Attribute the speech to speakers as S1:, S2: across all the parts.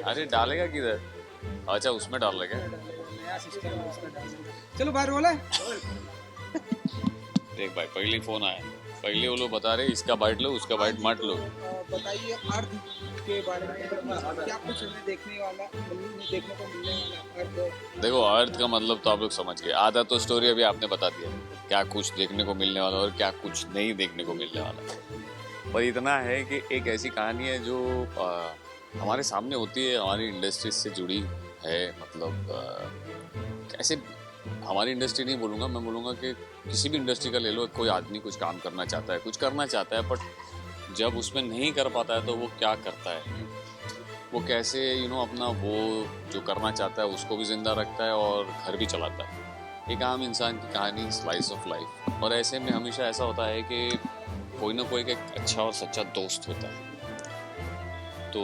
S1: अरे डालेगा किधर? अच्छा उसमें डाल रहे क्या?
S2: नया सिस्टम है उसका डालने। चलो बाहर बोला।
S1: देख भाई पहले फोन आया, पहले वो लोग बता रहे इसका बाइट लो उसका बाइट मत लो।
S2: बताइए अर्थ के बारे में क्या कुछ हमें देखने को मिलने वाला अर्थ।
S1: देखो अर्थ का मतलब तो आप लोग समझ गए, आधा तो स्टोरी अभी आपने बता दिया क्या कुछ देखने को मिलने वाला और क्या कुछ नहीं देखने को मिलने वाला। पर इतना है कि एक ऐसी कहानी है जो हमारे सामने होती है, हमारी इंडस्ट्री से जुड़ी है। मतलब कैसे, हमारी इंडस्ट्री नहीं बोलूँगा, मैं बोलूँगा कि किसी भी इंडस्ट्री का ले लो, कोई आदमी कुछ काम करना चाहता है, कुछ करना चाहता है, बट जब उसमें नहीं कर पाता है तो वो क्या करता है, वो कैसे अपना वो जो करना चाहता है उसको भी जिंदा रखता है और घर भी चलाता है। एक आम इंसान की कहानी, स्लाइस ऑफ लाइफ। और ऐसे में हमेशा ऐसा होता है कि कोई ना कोई एक अच्छा और सच्चा दोस्त होता है, तो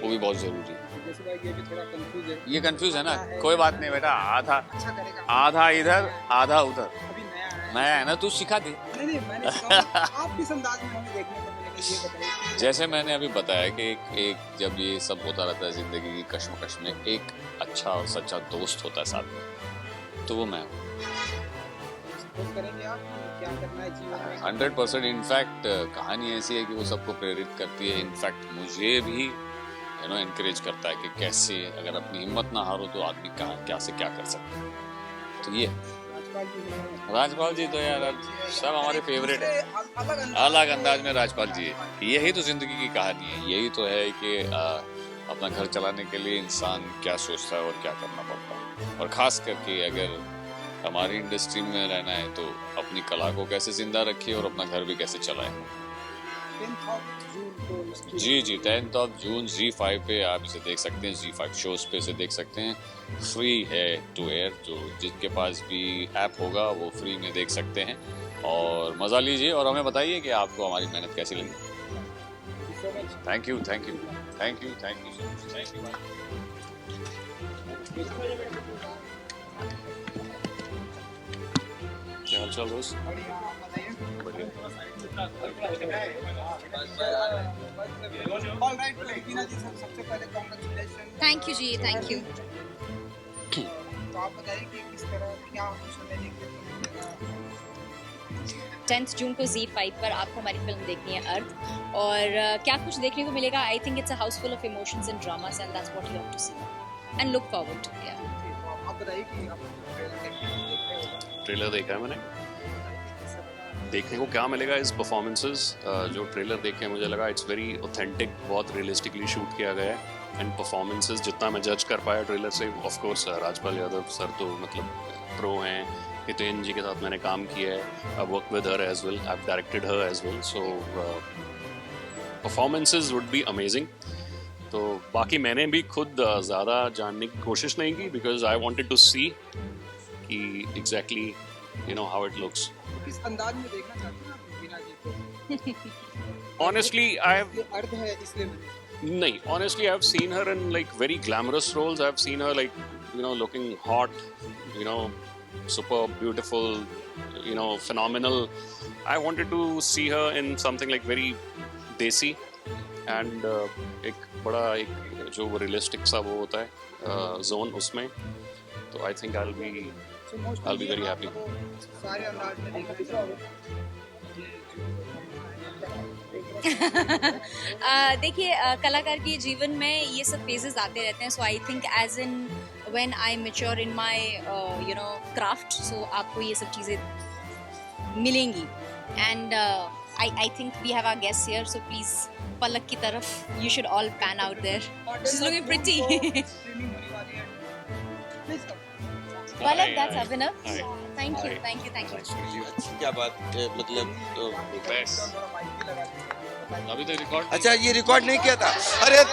S1: वो भी बहुत जरूरी है।
S2: जैसे भाई ये भी थोड़ा कंफ्यूज है।
S1: ये कंफ्यूज है ना, कोई बात नहीं बेटा, आधा
S2: अच्छा करेगा,
S1: आधा इधर आधा उधर।
S2: अभी नया
S1: नया है ना, तू सिखा दे।
S2: नहीं मैंने आप किस अंदाज में हमें देखने को मिलेगा ये बताइए।
S1: जैसे मैंने अभी बताया कि एक जब ये सब होता रहता है जिंदगी की कश्मकश में, एक अच्छा और सच्चा दोस्त होता है साथ में, तो वो मैं हूँ।
S2: सपोर्ट करेंगे आप कि क्या करना है जीवन में?
S1: 100%। इनफैक्ट कहानी ऐसी है कि वो सबको प्रेरित करती है। इनफैक्ट मुझे भी एनकरेज करता है कि कैसे अगर अपनी हिम्मत ना हारो तो आदमी क्या से क्या कर सकता है। तो ये राजपाल जी तो यार सब हमारे फेवरेट है। अलग अंदाज में राजपाल जी है। यही तो जिंदगी की कहानी है, यही तो है कि अपना घर चलाने के लिए इंसान क्या सोचता है और क्या करना पड़ता है। और खास करके अगर हमारी इंडस्ट्री में रहना है तो अपनी कला को कैसे जिंदा रखिए और अपना घर भी कैसे चलाए। जी 10 जून ZEE5 पे आप इसे देख सकते हैं, ZEE5 शोज पे इसे देख सकते हैं। फ्री है टू एयर, जो जिनके पास भी ऐप होगा वो फ्री में देख सकते हैं और मज़ा लीजिए। और हमें बताइए कि आपको हमारी मेहनत कैसी लगी। Thank you thank you thank you thank you so much, thank you. क्या हाल चाल दोस्त?
S3: Thank you ji, thank you.
S2: तो आप बताइए कि किस तरह क्या कुछ हमें देखने को मिलेगा।
S3: 10 जून को ZEE5 पर आपको हमारी फिल्म देखनी है अर्थ। और क्या कुछ देखने को मिलेगा, I think it's a house full of emotions and dramas and that's what you have to see and look forward to.
S2: आप बताइए कि आप
S4: ट्रेलर देखा है मैंने। देखने को क्या मिलेगा इस परफॉर्मेंसेस, जो ट्रेलर देख के मुझे लगा इट्स वेरी ऑथेंटिक, बहुत रियलिस्टिकली शूट किया गया है। एंड परफॉर्मेंसेस जितना मैं जज कर पाया ट्रेलर से, of course Rajpal Yadav sir तो मतलब प्रो हैं। हितेन जी के साथ मैंने काम किया है, I work with her as well, I have directed her as well, so performances would be amazing. तो बाकी मैंने भी खुद ज़्यादा जानने की कोशिश नहीं की, बिकॉज आई वांटेड टू सी कि एग्जैक्टली हाउ इट लुक्स।
S2: किस अंदाज में देखना चाहते हैं आप वीना जी को?
S4: Honestly,
S2: अर्थ है इसलिए मैंने
S4: नहीं, honestly, I've seen her in like very glamorous roles. I've seen her like, looking hot, super beautiful, phenomenal. I wanted to see her in something like very desi and एक जो realistic सा वो होता है zone उसमें, तो I think I'll be very happy.
S2: सारे अंदाज में देखना
S3: देखिए कलाकार के जीवन में ये सब फेजेस आते रहते हैं, so I think as in when I mature in my craft, so आपको ये सब चीज़ें मिलेंगी। And I think we have our guest here, so please Palak की तरफ you should all pan out there, she is looking pretty. Palak, that's Abhinav, thank you.
S5: क्या बात है, मतलब
S1: अभी तो रिकॉर्ड,
S5: अच्छा ये रिकॉर्ड नहीं किया था। अरे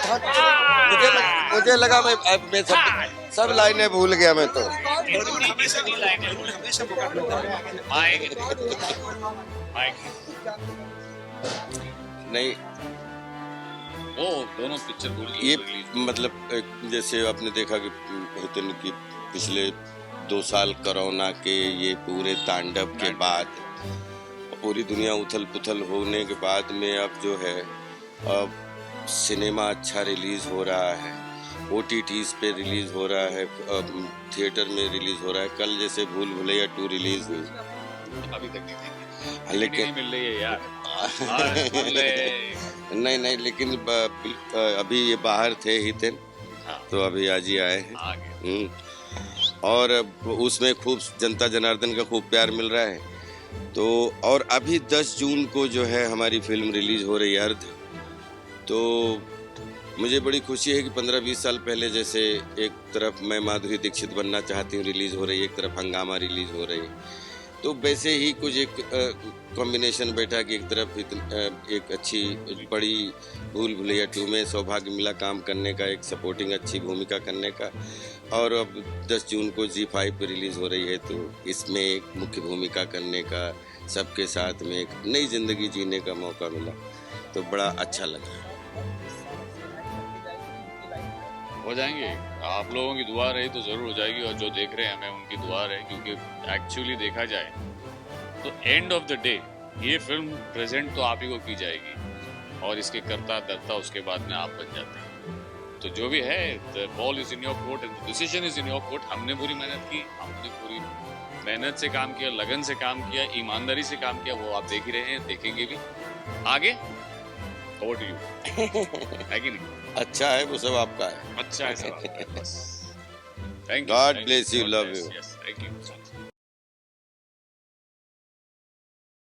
S5: मुझे लगा मैं सब लाइनें भूल गया मैं तो। नहीं
S1: वो दोनों पिक्चर भूल गए।
S5: ये मतलब जैसे आपने देखा कि हितेन की पिछले 2 साल कोरोना के ये पूरे तांडव के बाद, पूरी दुनिया उथल पुथल होने के बाद में अब जो है, अब सिनेमा अच्छा रिलीज हो रहा है, OTTs पे रिलीज हो रहा है, थिएटर में रिलीज हो रहा है। कल जैसे भूल भुलैया 2 रिलीज हुई,
S1: अभी तक नहीं देखी, नहीं
S5: लेकिन
S1: मिल रही है यार। हाँ, बोल ले।
S5: नहीं लेकिन अभी ये बाहर थे हितेन,
S1: हाँ।
S5: तो अभी आज ही आए हैं।
S1: आ गए।
S5: और उसमें खूब जनता जनार्दन का खूब प्यार मिल रहा है। तो और अभी 10 जून को जो है हमारी फिल्म रिलीज हो रही है अर्ध। तो मुझे बड़ी खुशी है कि 15-20 साल पहले जैसे एक तरफ मैं माधुरी दीक्षित बनना चाहती हूँ रिलीज हो रही है, एक तरफ हंगामा रिलीज हो रही है, तो वैसे ही कुछ एक कॉम्बिनेशन बैठा कि एक तरफ एक अच्छी बड़ी भूल भुलैया 2 में सौभाग्य मिला काम करने का, एक सपोर्टिंग अच्छी भूमिका करने का, और अब 10 जून को ZEE5 पे रिलीज हो रही है, तो इसमें एक मुख्य भूमिका करने का, सबके साथ में एक नई जिंदगी जीने का मौका मिला, तो बड़ा अच्छा लगा।
S1: हो जाएंगे, आप लोगों की दुआ रही तो जरूर हो जाएगी, और जो देख रहे हैं हमें उनकी दुआ रहे, क्योंकि एक्चुअली देखा जाए तो एंड ऑफ द डे ये फिल्म प्रेजेंट तो आप ही को की जाएगी, और इसके करता धरता उसके बाद में आप बन जाते हैं। तो जो भी है, the ball is in your court and the decision is in your court. हमने पूरी मेहनत की, हमने पूरी मेहनत से काम किया, लगन से काम किया, ईमानदारी से काम किया, वो आप देख ही रहे हैं, देखेंगे भी आगे। Over to you. है कि नहीं?
S5: अच्छा है, वो सब आपका है।
S1: अच्छा है सब। Thank you.
S5: God bless you, love you.
S1: Yes, thank you.